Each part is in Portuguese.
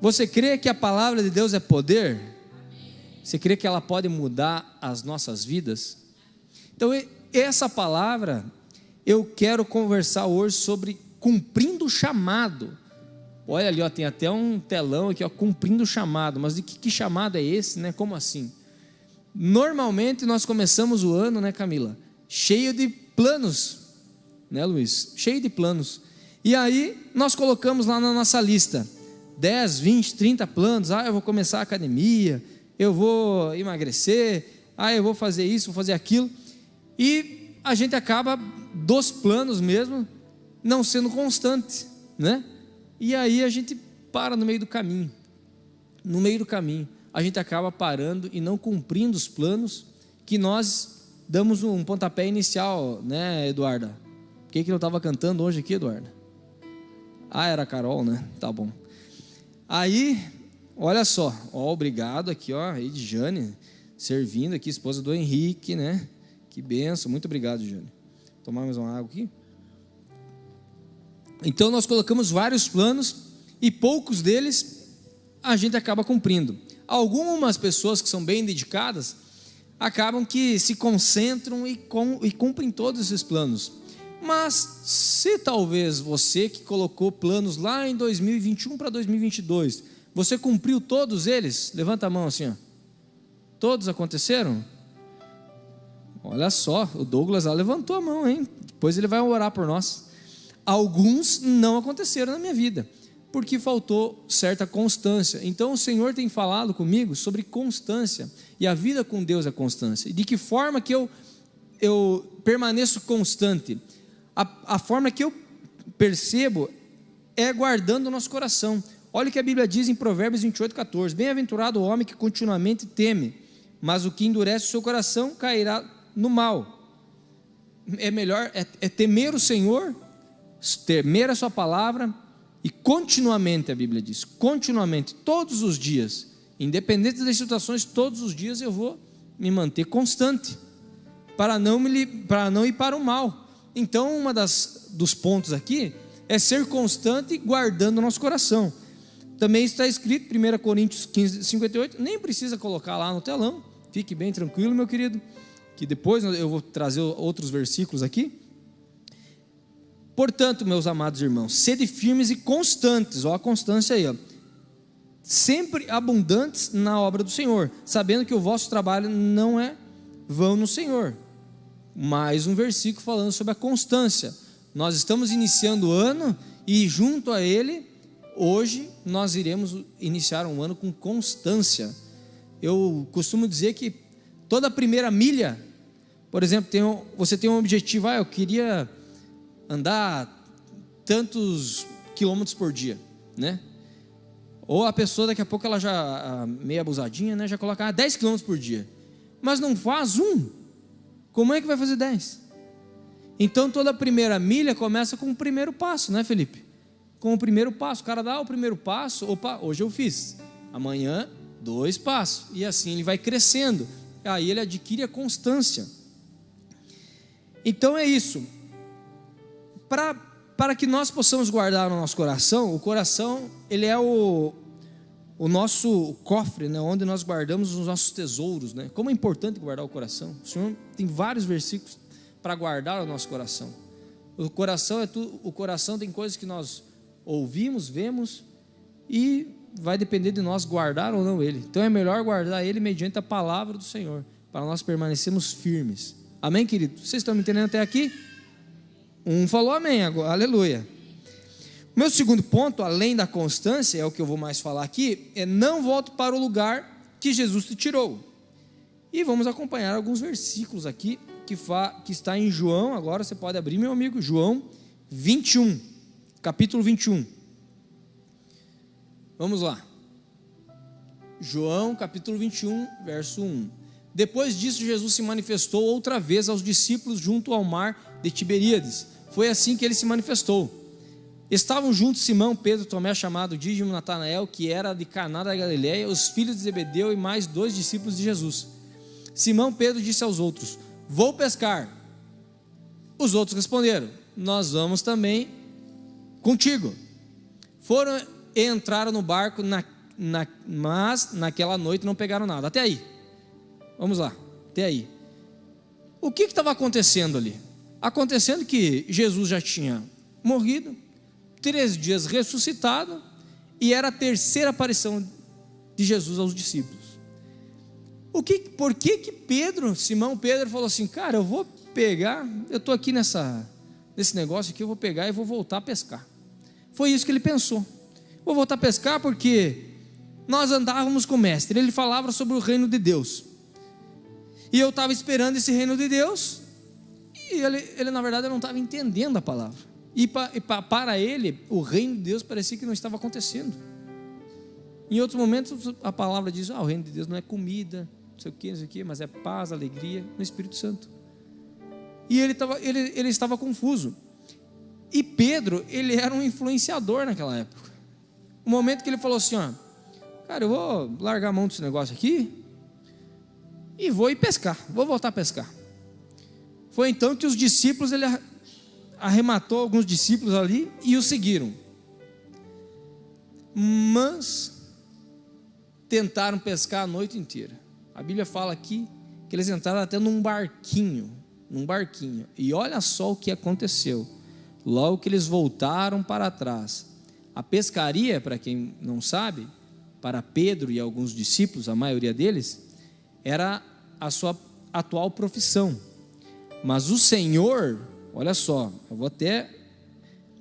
Você crê que a palavra de Deus é poder? Você crê que ela pode mudar as nossas vidas? Então, essa palavra, eu quero conversar hoje sobre cumprindo o chamado. Olha ali, ó, tem até um telão aqui, ó, cumprindo o chamado. Mas de que chamado é esse, né? Como assim? Normalmente nós começamos o ano, né, Camila? Cheio de planos, né, Luiz? Cheio de planos. E aí nós colocamos lá na nossa lista 10, 20, 30 planos. Eu vou começar a academia, eu vou emagrecer, eu vou fazer isso, vou fazer aquilo. E a gente acaba dos planos mesmo não sendo constante, né? E aí a gente para no meio do caminho. No meio do caminho a gente acaba parando e não cumprindo os planos que nós damos um pontapé inicial, né, Eduarda? O que eu estava cantando hoje aqui, Eduarda? Era a Carol, né? Tá bom. Aí, olha só, obrigado aqui, aí de Jane, servindo aqui, esposa do Henrique, né? Que benção, muito obrigado, Jane. Tomar mais uma água aqui. Então nós colocamos vários planos e poucos deles a gente acaba cumprindo. Algumas pessoas que são bem dedicadas acabam que se concentram e cumprem todos esses planos. Mas se talvez você que colocou planos lá em 2021 para 2022, você cumpriu todos eles? Levanta a mão assim, ó. Todos aconteceram? Olha só, o Douglas lá levantou a mão, hein? Depois ele vai orar por nós. Alguns não aconteceram na minha vida, porque faltou certa constância. Então o Senhor tem falado comigo sobre constância, e a vida com Deus é constância. E de que forma que eu permaneço constante? A forma que eu percebo é guardando o nosso coração. Olha o que a Bíblia diz em Provérbios 28:14: bem-aventurado o homem que continuamente teme, mas o que endurece o seu coração cairá no mal. É melhor temer o Senhor, temer a sua palavra, e continuamente, a Bíblia diz, continuamente, todos os dias, independente das situações, todos os dias eu vou me manter constante, para não ir para o mal. Então, dos pontos aqui é ser constante guardando o nosso coração. Também está escrito, 1 Coríntios 15:58, nem precisa colocar lá no telão, fique bem tranquilo, meu querido, que depois eu vou trazer outros versículos aqui. Portanto, meus amados irmãos, sede firmes e constantes, a constância aí, sempre abundantes na obra do Senhor, sabendo que o vosso trabalho não é vão no Senhor. Mais um versículo falando sobre a constância. Nós estamos iniciando o ano e junto a ele, hoje nós iremos iniciar um ano com constância. Eu costumo dizer que toda primeira milha, por exemplo, você tem um objetivo, eu queria andar tantos quilômetros por dia, né? Ou a pessoa daqui a pouco ela já, meio abusadinha, né, já coloca 10 quilômetros por dia, mas não faz como é que vai fazer 10? Então toda primeira milha começa com o primeiro passo, né, Felipe? Com o primeiro passo, o cara dá o primeiro passo, hoje eu fiz, amanhã 2 passos, e assim ele vai crescendo, aí ele adquire a constância. Então é isso. Para que nós possamos guardar no nosso coração, o coração ele é o nosso cofre, né, onde nós guardamos os nossos tesouros, né? Como é importante guardar o coração. O Senhor tem vários versículos para guardar o nosso coração. O coração o coração tem coisas que nós ouvimos, vemos, e vai depender de nós guardar ou não ele. Então é melhor guardar ele mediante a palavra do Senhor, para nós permanecermos firmes. Amém, querido? Vocês estão me entendendo até aqui? Um falou amém agora, aleluia. Meu segundo ponto, além da constância, é o que eu vou mais falar aqui, não volte para o lugar que Jesus te tirou. E vamos acompanhar alguns versículos aqui, que está em João, agora você pode abrir, meu amigo, João 21, capítulo 21. Vamos lá. João capítulo 21, verso 1. Depois disso, Jesus se manifestou outra vez aos discípulos junto ao mar de Tiberíades. Foi assim que ele se manifestou. Estavam juntos Simão, Pedro, Tomé, chamado Dídimo, Natanael, que era de Caná da Galileia, os filhos de Zebedeu e mais 2 discípulos de Jesus. Simão Pedro disse aos outros: vou pescar. Os outros responderam: nós vamos também contigo. Foram entraram no barco, mas naquela noite não pegaram nada. Até aí, vamos lá, até aí. O que estava acontecendo ali? Acontecendo que Jesus já tinha morrido, 3 dias ressuscitado, e era a terceira aparição de Jesus aos discípulos. Por que Simão Pedro falou assim, cara, eu vou pegar, eu estou aqui nesse negócio aqui, eu vou pegar e vou voltar a pescar. Foi isso que ele pensou. Vou voltar a pescar porque nós andávamos com o mestre, ele falava sobre o reino de Deus, e eu estava esperando esse reino de Deus, e ele na verdade não estava entendendo a palavra, e para ele o reino de Deus parecia que não estava acontecendo. Em outros momentos a palavra diz, o reino de Deus não é comida, não sei o que, mas é paz, alegria no Espírito Santo. E ele estava confuso. E Pedro, ele era um influenciador naquela época. O momento que ele falou assim, cara, eu vou largar a mão desse negócio aqui e vou ir pescar, vou voltar a pescar. Foi então que os discípulos, ele arrematou alguns discípulos ali e o seguiram. Mas tentaram pescar a noite inteira. A Bíblia fala aqui que eles entraram até num barquinho, e olha só o que aconteceu. Logo que eles voltaram para trás, a pescaria, para quem não sabe, para Pedro e alguns discípulos, a maioria deles, era a sua atual profissão. Mas o Senhor, olha só, eu vou até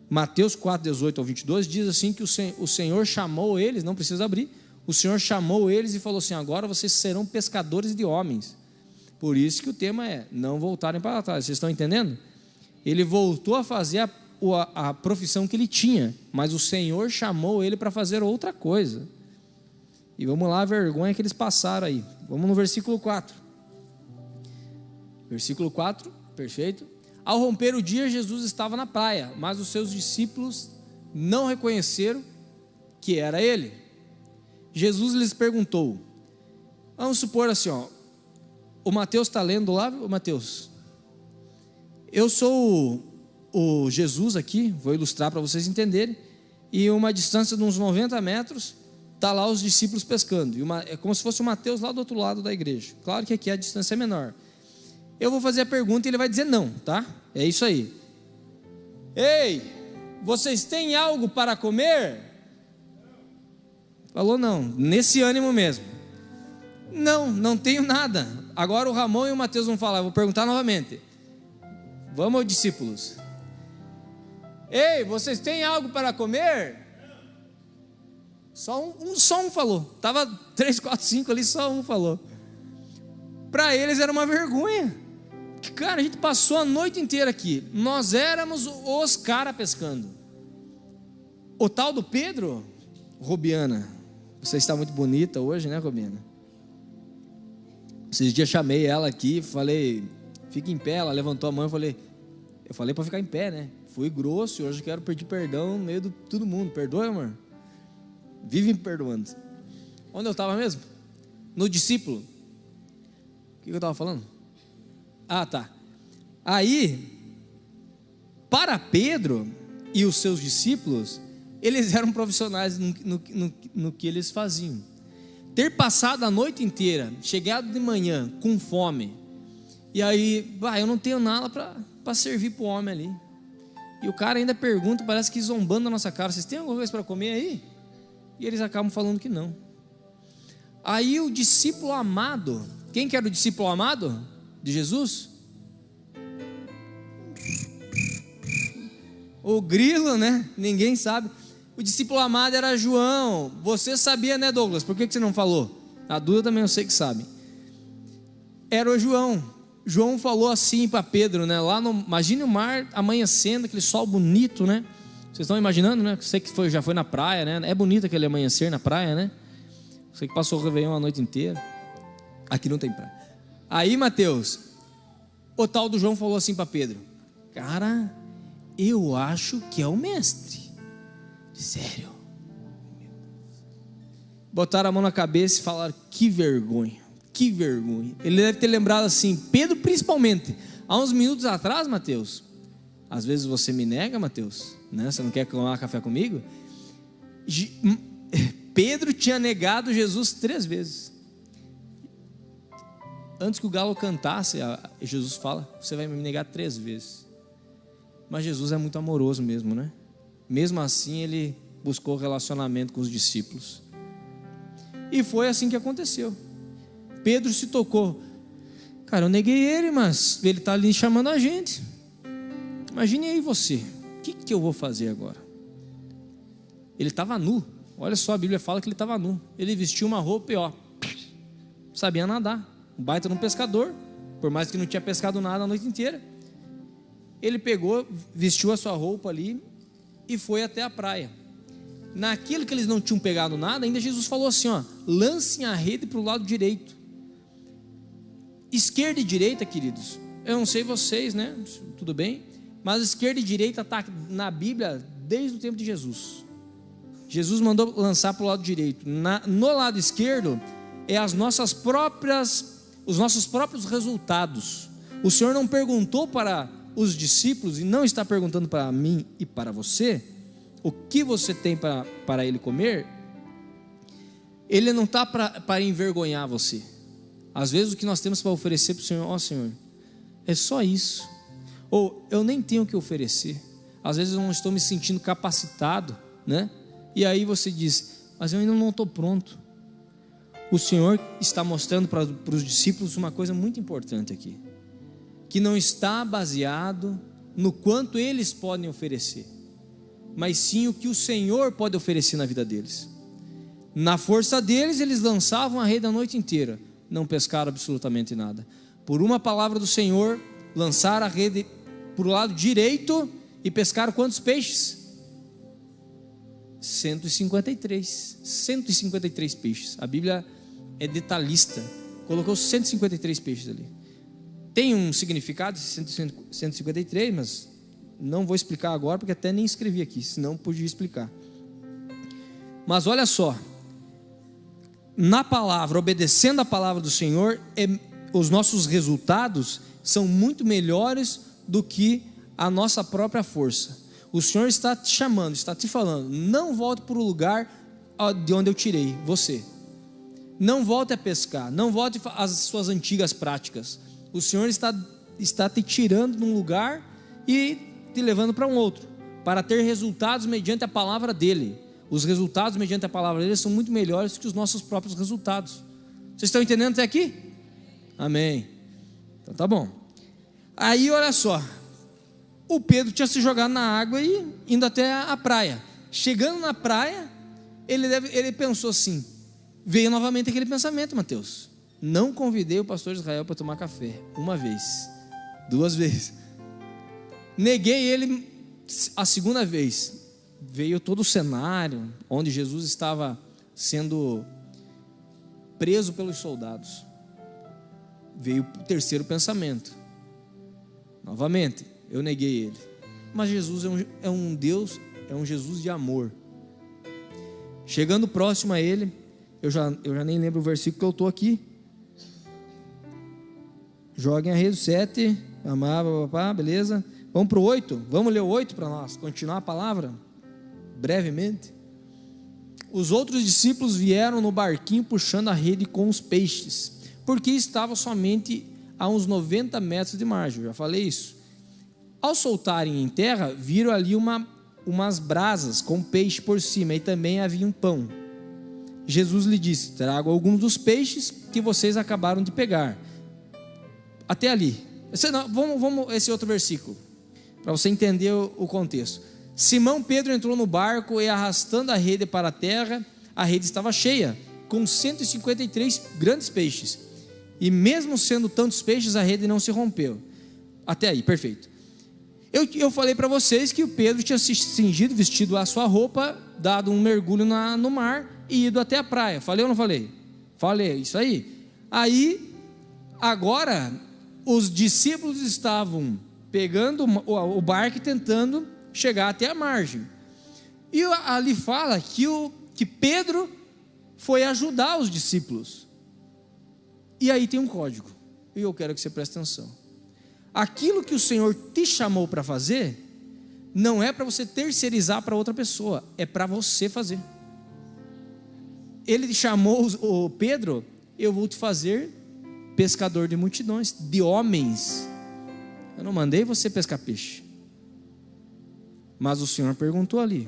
Mateus 4, 18 ao 22, diz assim que o Senhor chamou eles, não precisa abrir, o Senhor chamou eles e falou assim, agora vocês serão pescadores de homens. Por isso que o tema é, não voltarem para trás, vocês estão entendendo? Ele voltou a fazer a profissão que ele tinha, mas o Senhor chamou ele para fazer outra coisa. E vamos lá, a vergonha que eles passaram aí. Vamos no versículo 4. Versículo 4, perfeito. Ao romper o dia, Jesus estava na praia, mas os seus discípulos não reconheceram que era ele. Jesus lhes perguntou, vamos supor assim, o Mateus está lendo lá, o Mateus, eu sou o Jesus aqui, vou ilustrar para vocês entenderem, e uma distância de uns 90 metros, está lá os discípulos pescando, é como se fosse o Mateus lá do outro lado da igreja, claro que aqui a distância é menor. Eu vou fazer a pergunta e ele vai dizer não, tá? É isso aí. Ei, vocês têm algo para comer? Falou não, nesse ânimo mesmo. Não tenho nada. Agora o Ramon e o Mateus vão falar, eu vou perguntar novamente. Vamos, discípulos. Ei, vocês têm algo para comer? Só um falou. Estava 3, 4, 5 ali, só um falou. Para eles era uma vergonha. Cara, a gente passou a noite inteira aqui. Nós éramos os caras pescando. O tal do Pedro, Robiana, você está muito bonita hoje, né, Robiana? Esses dias chamei ela aqui, falei, fica em pé. Ela levantou a mão e eu falei para ficar em pé, né? Fui grosso e hoje quero pedir perdão no meio de todo mundo. Perdoa, amor? Vive me perdoando. Onde eu estava mesmo? No discípulo. O que eu estava falando? Tá. Aí, para Pedro e os seus discípulos, eles eram profissionais no que eles faziam. Ter passado a noite inteira, chegado de manhã com fome, e aí, eu não tenho nada para servir para o homem ali. E o cara ainda pergunta, parece que zombando na nossa cara, vocês têm alguma coisa para comer aí? E eles acabam falando que não. Aí o discípulo amado, quem que era o discípulo amado de Jesus? O grilo, né? Ninguém sabe. O discípulo amado era João. Você sabia, né, Douglas? Por que você não falou? A Duda também eu sei que sabe. Era o João. João falou assim para Pedro, né? Imagine o mar amanhecendo, aquele sol bonito, né? Vocês estão imaginando, né? Você que já foi na praia, né? É bonito aquele amanhecer na praia, né? Você que passou o Réveillon a noite inteira. Aqui não tem praia. Aí, Mateus, o tal do João falou assim para Pedro: cara, eu acho que é o mestre. Sério. Botaram a mão na cabeça e falaram: que vergonha. Que vergonha. Ele deve ter lembrado assim, Pedro principalmente, há uns minutos atrás, Mateus, às vezes você me nega, Mateus, né? Você não quer tomar café comigo? Pedro tinha negado Jesus 3 vezes. Antes que o galo cantasse, Jesus fala: você vai me negar 3 vezes. Mas Jesus é muito amoroso mesmo, né? Mesmo assim, ele buscou relacionamento com os discípulos. E foi assim que aconteceu. Pedro se tocou: cara, eu neguei ele, mas ele está ali chamando a gente. Imagine aí você, o que eu vou fazer agora? Ele estava nu. Olha só, a Bíblia fala que ele estava nu. Ele vestiu uma roupa e sabia nadar. Um baita de um pescador, por mais que não tinha pescado nada a noite inteira. Ele pegou, vestiu a sua roupa ali e foi até a praia. Naquilo que eles não tinham pegado nada, ainda Jesus falou assim: lancem a rede para o lado direito. Esquerda e direita, queridos, eu não sei vocês, né? Tudo bem? Mas esquerda e direita está na Bíblia desde o tempo de Jesus. Jesus mandou lançar para o lado direito. No lado esquerdo é os nossos próprios resultados. O Senhor não perguntou para os discípulos, e não está perguntando para mim e para você, o que você tem para ele comer. Ele não está para envergonhar você. Às vezes o que nós temos para oferecer para o Senhor: Senhor, é só isso. Ou eu nem tenho o que oferecer. Às vezes eu não estou me sentindo capacitado, né? E aí você diz: mas eu ainda não estou pronto. O Senhor está mostrando para os discípulos uma coisa muito importante aqui, que não está baseado no quanto eles podem oferecer, mas sim o que o Senhor pode oferecer na vida deles. Na força deles, eles lançavam a rede a noite inteira, não pescaram absolutamente nada. Por uma palavra do Senhor, lançaram a rede para o lado direito e pescaram quantos peixes? 153 peixes. A Bíblia é detalhista, colocou 153 peixes ali. Tem um significado, 153, mas não vou explicar agora, porque até nem escrevi aqui, senão podia explicar. Mas olha só, na palavra, obedecendo a palavra do Senhor, os nossos resultados são muito melhores do que a nossa própria força. O Senhor está te chamando, está te falando: não volte para o lugar de onde eu tirei você. Não volte a pescar, não volte às suas antigas práticas. O Senhor está te tirando de um lugar e te levando para um outro, para ter resultados mediante a palavra dEle. Os resultados mediante a palavra dEle são muito melhores que os nossos próprios resultados. Vocês estão entendendo até aqui? Amém. Então tá bom. Aí olha só, o Pedro tinha se jogado na água e indo até a praia. Chegando na praia, ele pensou assim, veio novamente aquele pensamento: Mateus, não convidei o pastor de Israel para tomar café, 1 vez, 2 vezes, neguei ele a 2ª vez. Veio todo o cenário onde Jesus estava sendo preso pelos soldados. Veio o 3º pensamento: novamente, eu neguei ele. Mas Jesus é um Deus, é um Jesus de amor. Chegando próximo a ele, eu já nem lembro o versículo que eu estou aqui. Joguem a rede, 7, beleza. Vamos para o 8, vamos ler o 8 para nós continuar a palavra, brevemente. Os outros discípulos vieram no barquinho puxando a rede com os peixes, porque estava somente a uns 90 metros de margem, eu já falei isso. Ao soltarem em terra, viram ali umas brasas com peixe por cima, e também havia um pão. Jesus lhe disse: trago alguns dos peixes que vocês acabaram de pegar. Até ali. Vamos esse outro versículo, para você entender o contexto. Simão Pedro entrou no barco e, arrastando a rede para a terra, a rede estava cheia, com 153 grandes peixes. E mesmo sendo tantos peixes, a rede não se rompeu. Até aí, perfeito. Eu falei para vocês que o Pedro tinha se cingido, vestido a sua roupa, dado um mergulho no mar e ido até a praia. Falei ou não falei? Falei, isso aí. Aí, agora, os discípulos estavam pegando o barco e tentando chegar até a margem. E ali fala que Pedro foi ajudar os discípulos. E aí tem um código, e eu quero que você preste atenção. Aquilo que o Senhor te chamou para fazer, não é para você terceirizar para outra pessoa, é para você fazer. ele chamou o Pedro: eu vou te fazer pescador de multidões, de homens. Eu não mandei você pescar peixe. Mas o Senhor perguntou ali: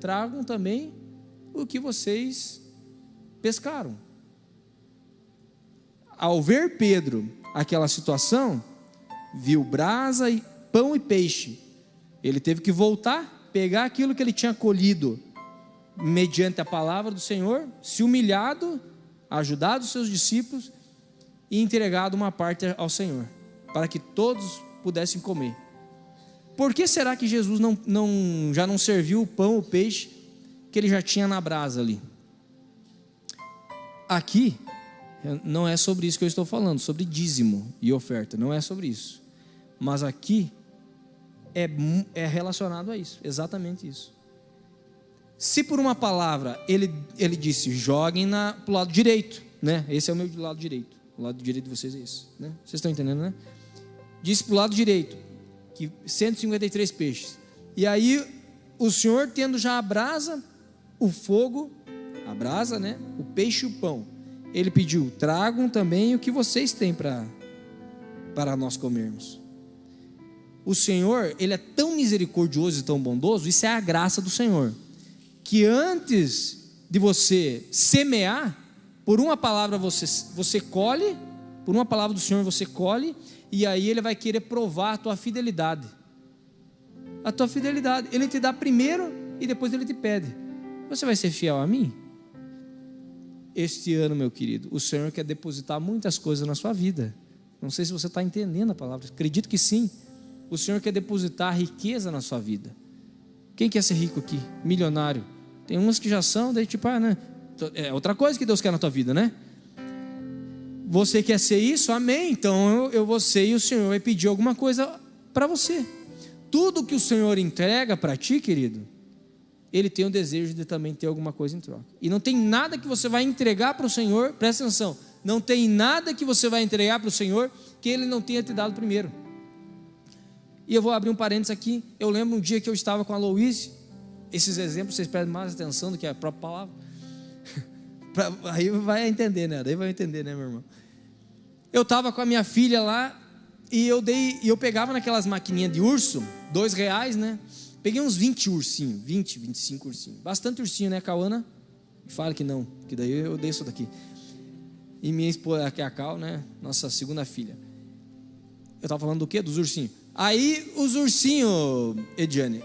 tragam também o que vocês pescaram. Ao ver Pedro aquela situação, viu brasa, e pão e peixe. Ele teve que voltar, pegar aquilo que ele tinha colhido mediante a palavra do Senhor, se humilhado, ajudado os seus discípulos e entregado uma parte ao Senhor, para que todos pudessem comer. Por que será que Jesus já não serviu o pão, o peixe que ele já tinha na brasa ali? Aqui não é sobre isso que eu estou falando, sobre dízimo e oferta, não é sobre isso. Mas aqui é relacionado a isso, exatamente isso. Se por uma palavra ele disse: joguem para o lado direito, né? Esse é o meu lado direito, o lado direito de vocês é esse, né? Vocês estão entendendo, né? Disse para o lado direito que 153 peixes. E aí o Senhor, tendo já a brasa, o fogo, a brasa, né? O peixe e o pão, ele pediu: tragam também o que vocês têm para nós comermos. O Senhor, ele é tão misericordioso e tão bondoso, isso é a graça do Senhor, que antes de você semear, por uma palavra você colhe, por uma palavra do Senhor você colhe, e aí ele vai querer provar a tua fidelidade. A tua fidelidade, ele te dá primeiro e depois ele te pede: você vai ser fiel a mim? Este ano, meu querido, o Senhor quer depositar muitas coisas na sua vida. Não sei se você está entendendo a palavra, acredito que sim. O Senhor quer depositar riqueza na sua vida. Quem quer ser rico aqui? Milionário. Tem uns que já são, daí tipo, né? É outra coisa que Deus quer na tua vida, né? Você quer ser isso? Amém. Então eu vou ser, e o Senhor vai pedir alguma coisa para você. Tudo que o Senhor entrega para ti, querido, Ele tem o desejo de também ter alguma coisa em troca. E não tem nada que você vai entregar para o Senhor, presta atenção, não tem nada que você vai entregar para o Senhor que Ele não tenha te dado primeiro. E eu vou abrir um parênteses aqui. Eu lembro um dia que eu estava com a Louise. Esses exemplos vocês prestem mais atenção do que a própria palavra. Aí vai entender, né? Daí vai entender, né, meu irmão? Eu estava com a minha filha lá, e eu pegava naquelas maquininhas de urso, R$2, né? Peguei uns 20 ursinhos, 20, 25 ursinhos. Bastante ursinho, né, Cauana? Fala que não, que daí eu desço daqui. E minha esposa, que é a Cal, né? Nossa segunda filha. Eu estava falando do quê? Dos ursinhos. Aí os ursinhos, Ediane,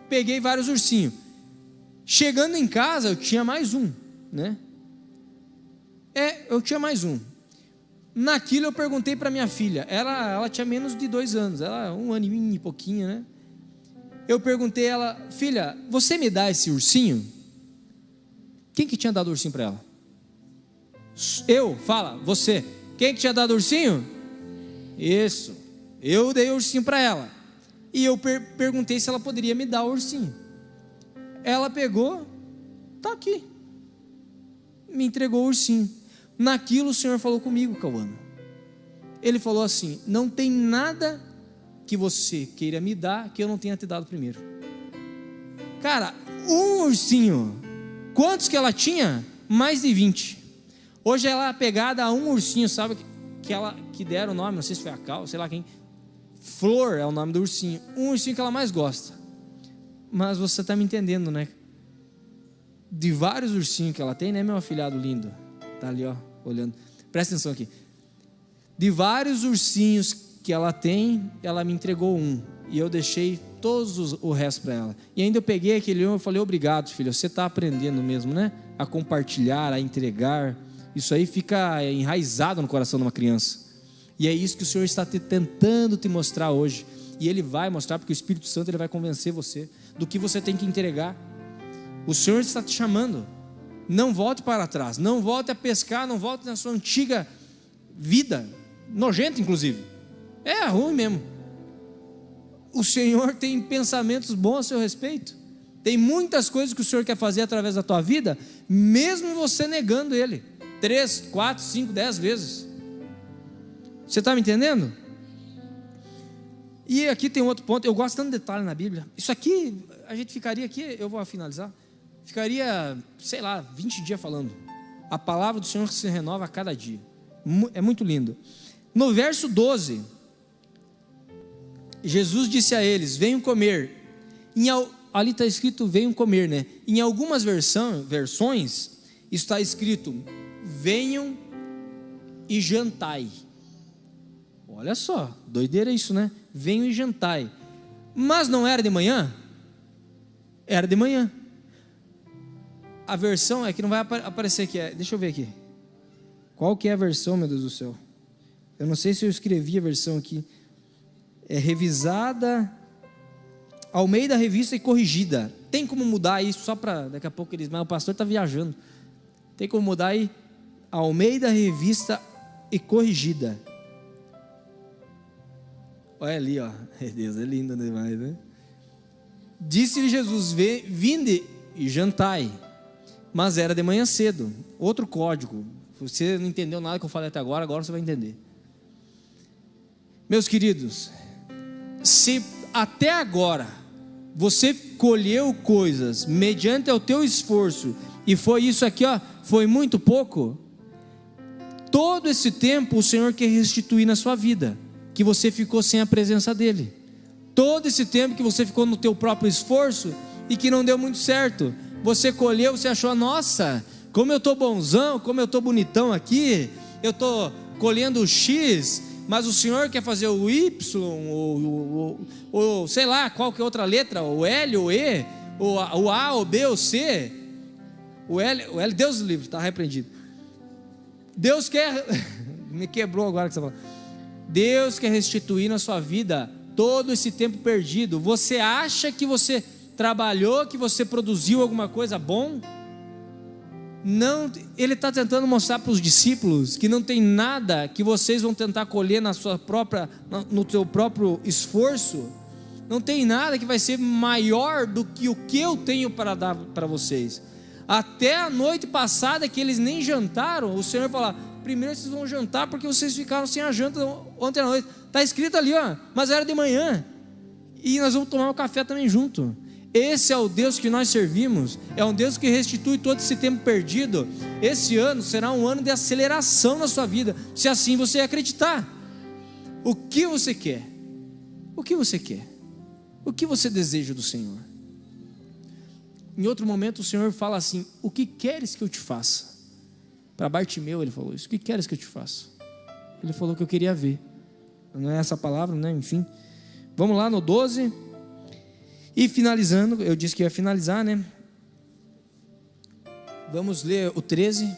peguei vários ursinhos. Chegando em casa, eu tinha mais um, né? Eu tinha mais um. Naquilo eu perguntei para minha filha. Ela tinha menos de 2 anos. Ela 1 aninho e pouquinho, né? Eu perguntei a ela: filha, você me dá esse ursinho? Quem que tinha dado o ursinho para ela? Eu? Fala, você. Quem que tinha dado o ursinho? Isso. Eu dei o ursinho para ela. E eu perguntei se ela poderia me dar o ursinho. Ela pegou, tá aqui, me entregou o ursinho. Naquilo o Senhor falou comigo, Cauana. Ele falou assim: não tem nada que você queira me dar que eu não tenha te dado primeiro. Cara, um ursinho. Quantos que ela tinha? Mais de 20. Hoje ela é apegada a um ursinho, sabe? Que deram o nome, não sei se foi a Cal, sei lá quem. Flor é o nome do ursinho. Um ursinho que ela mais gosta. Mas você está me entendendo, né? De vários ursinhos que ela tem, né, meu afilhado lindo? Tá ali, ó, olhando. Presta atenção aqui. De vários ursinhos que ela tem, ela me entregou um. E eu deixei todos o resto para ela. E ainda eu peguei aquele um e falei: obrigado, filho. Você está aprendendo mesmo, né? A compartilhar, a entregar. Isso aí fica enraizado no coração de uma criança. E é isso que o Senhor está tentando te mostrar hoje. E Ele vai mostrar, porque o Espírito Santo ele vai convencer você do que você tem que entregar. O Senhor está te chamando. Não volte para trás. Não volte a pescar. Não volte na sua antiga vida. Nojenta, inclusive. É ruim mesmo. O Senhor tem pensamentos bons a seu respeito. Tem muitas coisas que o Senhor quer fazer através da tua vida, mesmo você negando Ele 3, 4, 5, 10 vezes. Você está me entendendo? E aqui tem outro ponto. Eu gosto tanto de detalhe na Bíblia. Isso aqui, a gente ficaria aqui, eu vou finalizar. ficaria, sei lá, 20 dias falando. A palavra do Senhor se renova a cada dia. É muito lindo. No verso 12, Jesus disse a eles: venham comer. Ali está escrito venham comer, né? Em algumas versões está escrito venham e jantai. Olha só, doideira isso, né? Venham e jantai. Mas não era de manhã? Era de manhã. A versão é que não vai aparecer aqui. Deixa eu ver aqui. Qual que é a versão, meu Deus do céu? Eu não sei se eu escrevi a versão aqui. É revisada, Almeida Revista e Corrigida. Tem como mudar isso só para daqui a pouco eles... Mas o pastor está viajando. Tem como mudar aí? Almeida Revista e Corrigida. Olha ali, ó. Deus, é lindo demais, né? Disse-lhe Jesus: vinde e jantai. Mas era de manhã cedo. Outro código. Você não entendeu nada que eu falei até agora você vai entender. Meus queridos, se até agora você colheu coisas mediante o teu esforço e foi isso aqui, ó, foi muito pouco, todo esse tempo o Senhor quer restituir na sua vida, que você ficou sem a presença dEle. Todo esse tempo que você ficou no teu próprio esforço e que não deu muito certo, você colheu, você achou, nossa, como eu estou bonzão, como eu estou bonitão aqui, eu estou colhendo o X, mas o Senhor quer fazer o Y, ou sei lá, qual que é outra letra, o L, o E, o A, o B, o C, o L, Deus livre, está repreendido. Deus quer, me quebrou agora que você falou. Deus quer restituir na sua vida todo esse tempo perdido. Você acha que você trabalhou, que você produziu alguma coisa bom? Não, ele está tentando mostrar para os discípulos que não tem nada que vocês vão tentar colher na sua própria, no seu próprio esforço. Não tem nada que vai ser maior do que o que eu tenho para dar para vocês. Até a noite passada que eles nem jantaram, o Senhor falou: primeiro vocês vão jantar porque vocês ficaram sem a janta ontem à noite. Está escrito ali, ó, mas era de manhã. E nós vamos tomar um café também junto. Esse é o Deus que nós servimos. É um Deus que restitui todo esse tempo perdido. Esse ano será um ano de aceleração na sua vida, se assim você acreditar. O que você quer? O que você quer? O que você deseja do Senhor? Em outro momento o Senhor fala assim: o que queres que eu te faça? Para Bartimeu ele falou isso: o que queres que eu te faça? Ele falou que eu queria ver. Não é essa palavra, né? Enfim, vamos lá no 12. E finalizando, eu disse que ia finalizar, né? Vamos ler o 13.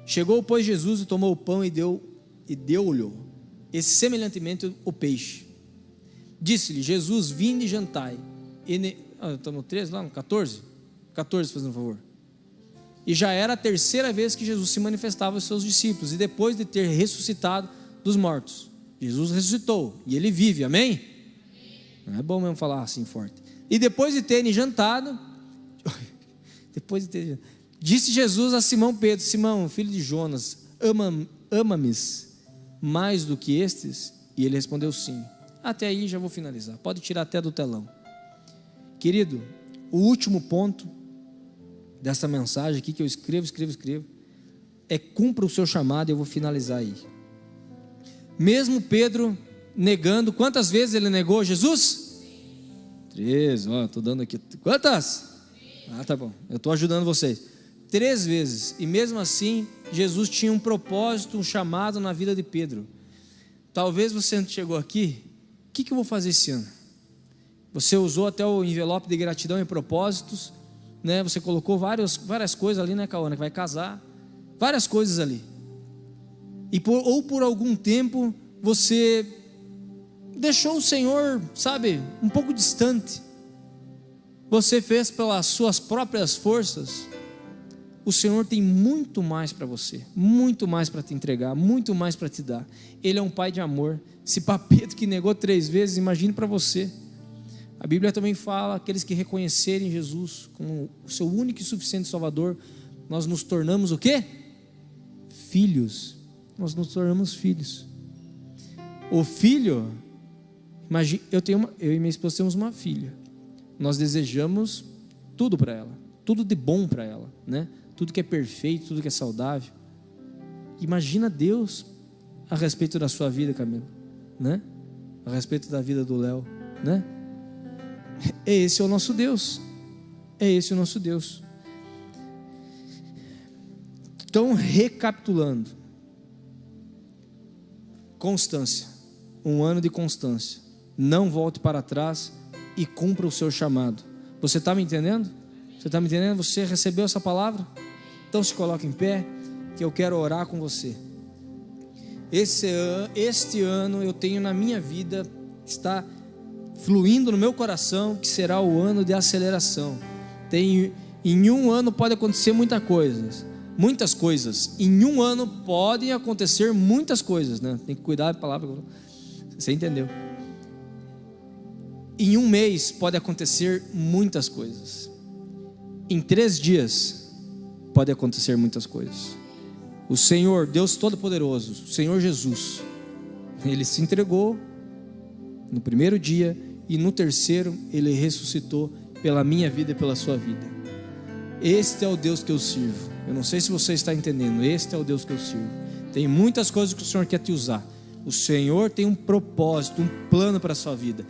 Chegou, pois, Jesus e tomou o pão e deu-lhe, e semelhantemente o peixe. Disse-lhe Jesus: vinde e jantai. Estou no 13 lá, no 14? 14, fazendo um favor. E já era a terceira vez que Jesus se manifestava aos seus discípulos, e depois de ter ressuscitado dos mortos. Jesus ressuscitou, e Ele vive, amém? Não é bom mesmo falar assim forte. E depois de terem jantado, disse Jesus a Simão Pedro: Simão, filho de Jonas, ama-me mais do que estes? E ele respondeu: sim. Até aí já vou finalizar, pode tirar até do telão. Querido, o último ponto dessa mensagem aqui que eu escrevo, é: cumpra o seu chamado. E eu vou finalizar aí. Mesmo Pedro negando, quantas vezes ele negou Jesus? 3, estou dando aqui. Quantas? Tá bom, eu estou ajudando vocês. 3 vezes, e mesmo assim, Jesus tinha um propósito, um chamado na vida de Pedro. Talvez você chegou aqui, o que eu vou fazer esse ano? Você usou até o envelope de gratidão e propósitos, né? Você colocou várias coisas ali, né, Cauana, que vai casar, várias coisas ali. E por algum tempo, você deixou o Senhor, sabe, um pouco distante. Você fez pelas suas próprias forças. O Senhor tem muito mais para você, muito mais para te entregar, muito mais para te dar. Ele é um pai de amor. Esse papito que negou 3 vezes, imagine para você. A Bíblia também fala: aqueles que reconhecerem Jesus como o seu único e suficiente Salvador, nós nos tornamos o quê? Filhos. Nós nos tornamos filhos. O filho, imagine, eu e minha esposa temos uma filha. Nós desejamos tudo para ela. tudo de bom para ela, né? Tudo que é perfeito, tudo que é saudável. Imagina Deus a respeito da sua vida, Camila, né? A respeito da vida do Léo, né? Esse é o nosso Deus. É esse o nosso Deus. Então, recapitulando: constância, um ano de constância. Não volte para trás e cumpra o seu chamado. Você está me entendendo? Você está me entendendo? Você recebeu essa palavra? Então se coloque em pé, que eu quero orar com você. Este ano eu tenho na minha vida, está fluindo no meu coração, que será o ano de aceleração. Em um ano pode acontecer muitas coisas. Em um ano podem acontecer muitas coisas, né? Tem que cuidar da palavra. Você entendeu? Em um mês pode acontecer muitas coisas. Em 3 dias pode acontecer muitas coisas. O Senhor, Deus Todo-Poderoso, o Senhor Jesus, Ele se entregou no primeiro dia e no terceiro Ele ressuscitou pela minha vida e pela sua vida. Este é o Deus que eu sirvo. Eu não sei se você está entendendo. Este é o Deus que eu sirvo. Tem muitas coisas que o Senhor quer te usar. O Senhor tem um propósito, um plano para a sua vida.